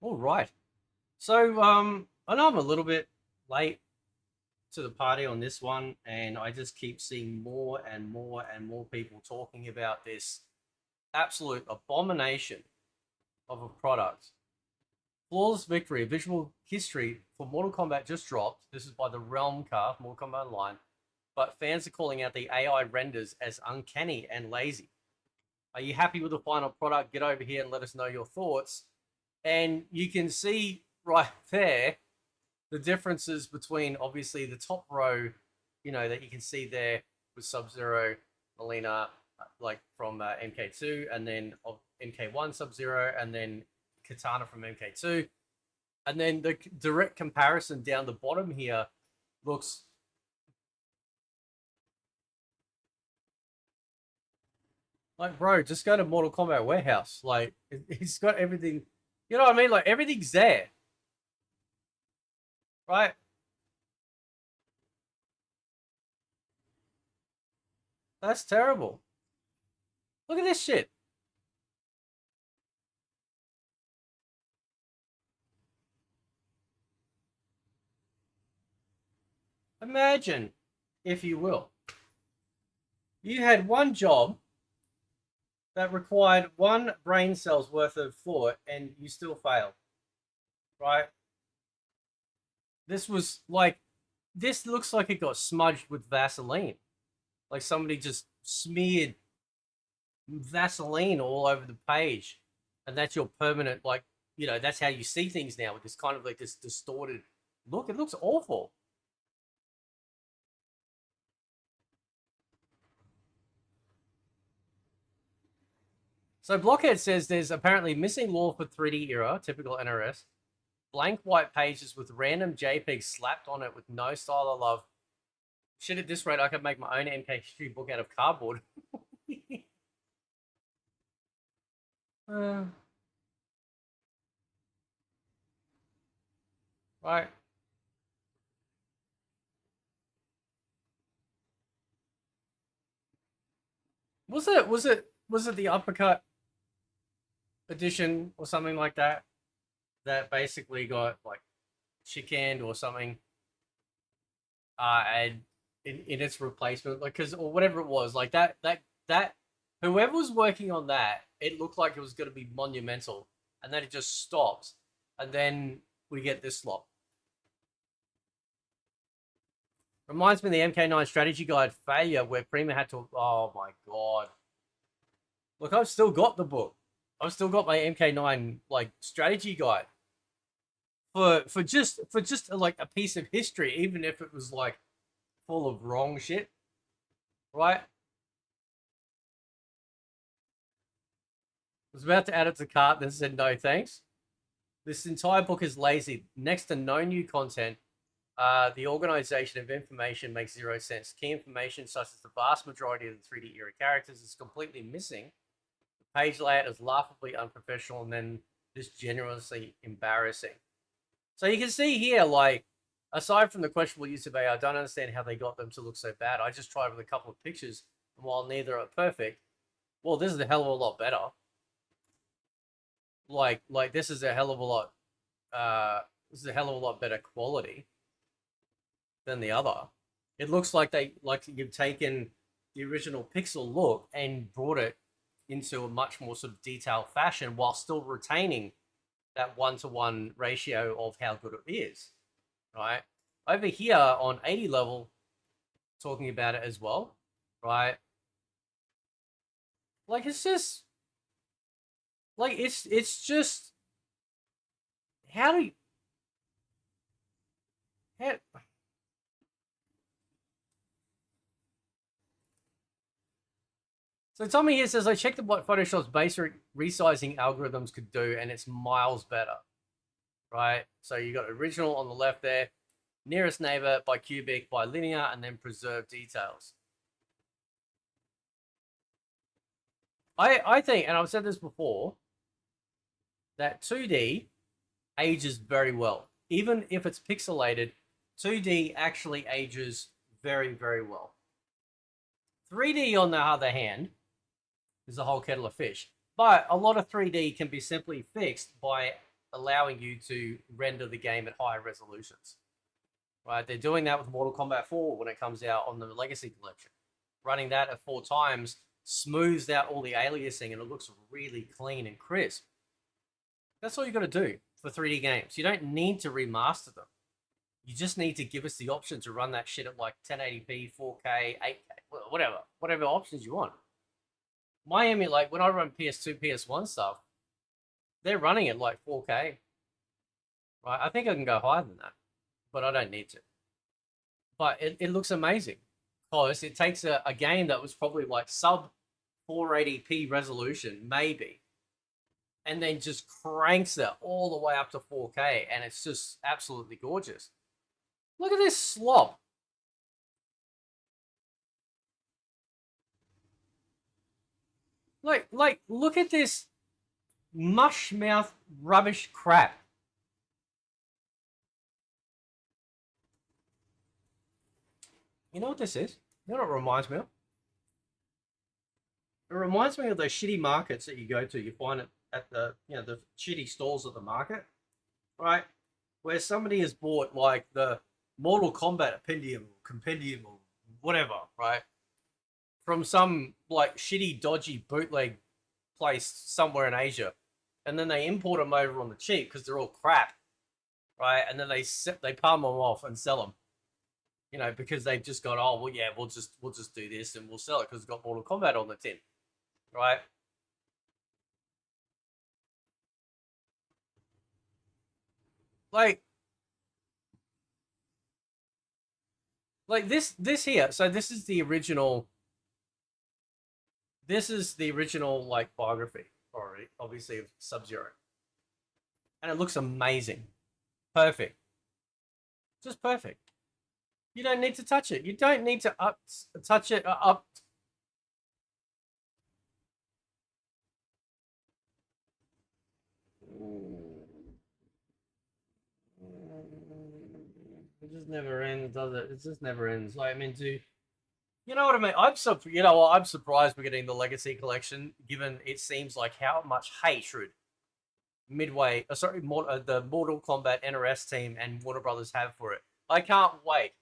All right. So, I know I'm a little bit late to the party on this one, and I just keep seeing more and more and more people talking about this absolute abomination of a product. Flawless Victory, visual history for Mortal Kombat just dropped. This is by the Realm card, Mortal Kombat Online, but fans are calling out the AI renders as uncanny and lazy. Are you happy with the final product? Get over here and let us know your thoughts. And you can see right there the differences between obviously the top row, that you can see there with Sub Zero, Melina, like from MK2, and then of MK1 Sub Zero, and then Katana from MK2. And then the direct comparison down the bottom here looks like, bro, just go to Mortal Kombat Warehouse. Like, it's got everything. You know what I mean? Like, everything's there, right? That's terrible. Look at this shit. Imagine, if you will, you had one job that required one brain cell's worth of thought and you still failed, right? This was like, this looks like it got smudged with Vaseline. Like somebody just smeared Vaseline all over the page. And that's your permanent, like, that's how you see things now with this kind of like this distorted look. It looks awful. So Blockhead says there's apparently missing lore for 3D era, typical NRS. Blank white pages with random JPEGs slapped on it with no style or love. Shit, at this rate, I could make my own MK history book out of cardboard. uh, right. Was it the uppercut edition or something like that that basically got like chicaned or something? And in its replacement, like, because or whatever it was, like that whoever was working on that, it looked like it was going to be monumental, and then it just stopped, and then we get this slop. Reminds me of the MK9 strategy guide failure where Prima had to. Oh my god! Look, I've still got the book. I've still got my MK9 like strategy guide for just like a piece of history, even if it was like full of wrong shit, right? I was about to add it to cart, then said no thanks. This entire book is lazy. Next to no new content, the organization of information makes zero sense. Key information, such as the vast majority of the 3D era characters, is completely missing. The page layout is laughably unprofessional, and then just generously embarrassing. So you can see here, like, aside from the questionable use of AI, I don't understand how they got them to look so bad. I just tried with a couple of pictures, and while neither are perfect, well, this is a hell of a lot better. Like this is a hell of a lot. This is a hell of a lot better quality than the other. It looks like you've taken the original Pixel look and brought it into a much more sort of detailed fashion while still retaining that 1-to-1 ratio of how good it is, right? Over here on 80 level, talking about it as well, right? Like it's just like it's just how do you how, so Tommy here says I checked what Photoshop's basic resizing algorithms could do, and it's miles better, right? So you got original on the left there, nearest neighbor by cubic by linear, and then preserve details. I think, and I've said this before, that 2D ages very well. Even if it's pixelated, 2D actually ages very, very well. 3D, on the other hand, is a whole kettle of fish. But a lot of 3D can be simply fixed by allowing you to render the game at higher resolutions. Right? They're doing that with Mortal Kombat 4 when it comes out on the Legacy Collection. Running that at 4 times smooths out all the aliasing and it looks really clean and crisp. That's all you got to do for 3D games. You don't need to remaster them. You just need to give us the option to run that shit at like 1080p, 4K, 8K, whatever options you want. My emulate, when I run PS2, PS1 stuff, they're running it like 4K. Right? I think I can go higher than that, but I don't need to. But it looks amazing because it takes a game that was probably like sub 480p resolution, maybe, and then just cranks it all the way up to 4K, and it's just absolutely gorgeous. Look at this slop. Like, look at this mush mouth rubbish crap. You know what this is? You know what it reminds me of? It reminds me of those shitty markets that you go to. You find it at the, the shitty stalls at the market, right? Where somebody has bought like the Mortal Kombat compendium or whatever, right? From some like shitty, dodgy bootleg place somewhere in Asia, and then they import them over on the cheap because they're all crap, right? And then they palm them off and sell them, because they've just got, oh well, yeah, we'll just do this and we'll sell it because it's got Mortal Kombat on the tin, right? Like this here. So this is the original. This is the original like biography, already, obviously, of Sub-Zero, and it looks amazing, perfect, just perfect. You don't need to touch it. You don't need to touch it up. It just never ends, does it? It just never ends. Like, I mean, you know what I mean? I'm surprised we're getting the Legacy Collection, given it seems like how much hatred the Mortal Kombat NRS team and Warner Brothers have for it. I can't wait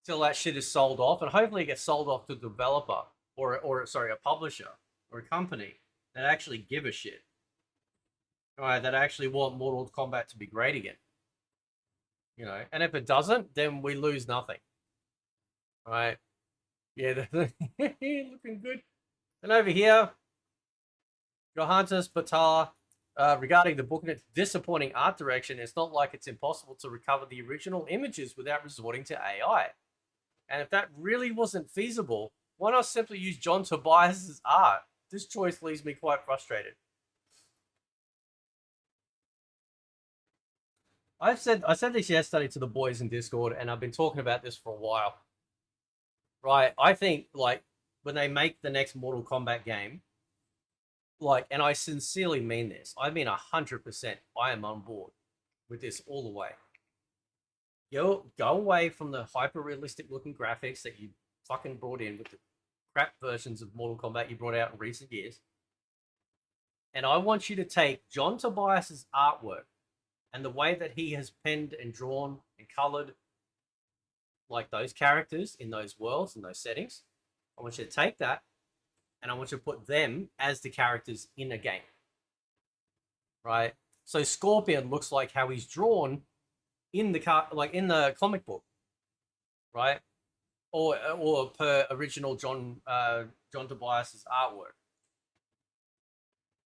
till that shit is sold off, and hopefully it gets sold off to a developer or sorry, a publisher or a company that actually give a shit. All right, that actually want Mortal Kombat to be great again. And if it doesn't, then we lose nothing. All right. Yeah, looking good. And over here, Johannes Patar, regarding the book and its disappointing art direction, it's not like it's impossible to recover the original images without resorting to AI. And if that really wasn't feasible, why not simply use John Tobias's art? This choice leaves me quite frustrated. I said this yesterday to the boys in Discord, and I've been talking about this for a while. Right? I think like when they make the next Mortal Kombat game, like, and I sincerely mean this, I mean 100%, I am on board with this all the way. Go away from the hyper realistic looking graphics that you fucking brought in with the crap versions of Mortal Kombat you brought out in recent years. And I want you to take John Tobias's artwork and the way that he has penned and drawn and colored like those characters in those worlds and those settings. I want you to take that and I want you to put them as the characters in a game. Right? So Scorpion looks like how he's drawn in the comic book, right? Or per original John Tobias's artwork.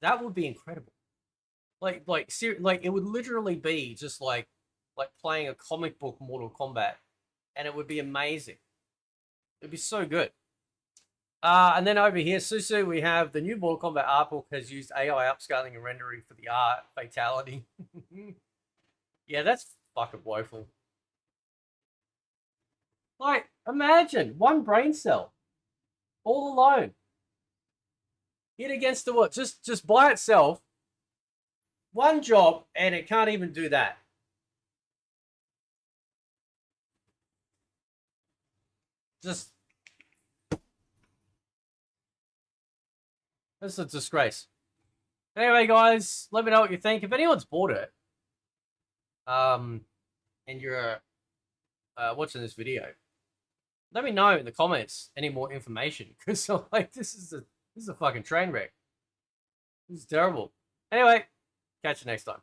That would be incredible. Like it would literally be just like playing a comic book Mortal Kombat, and it would be amazing. It'd be so good. And then over here, Susu, we have the new Mortal Kombat art book has used AI upscaling and rendering for the art fatality. Yeah, that's fucking woeful. Like, imagine one brain cell, all alone, hit against the what? Just by itself, one job, and it can't even do that. Just, it's a disgrace. Anyway, guys, let me know what you think. If anyone's bought it, and you're watching this video, let me know in the comments any more information, because like this is a fucking train wreck. This is terrible. Anyway, catch you next time.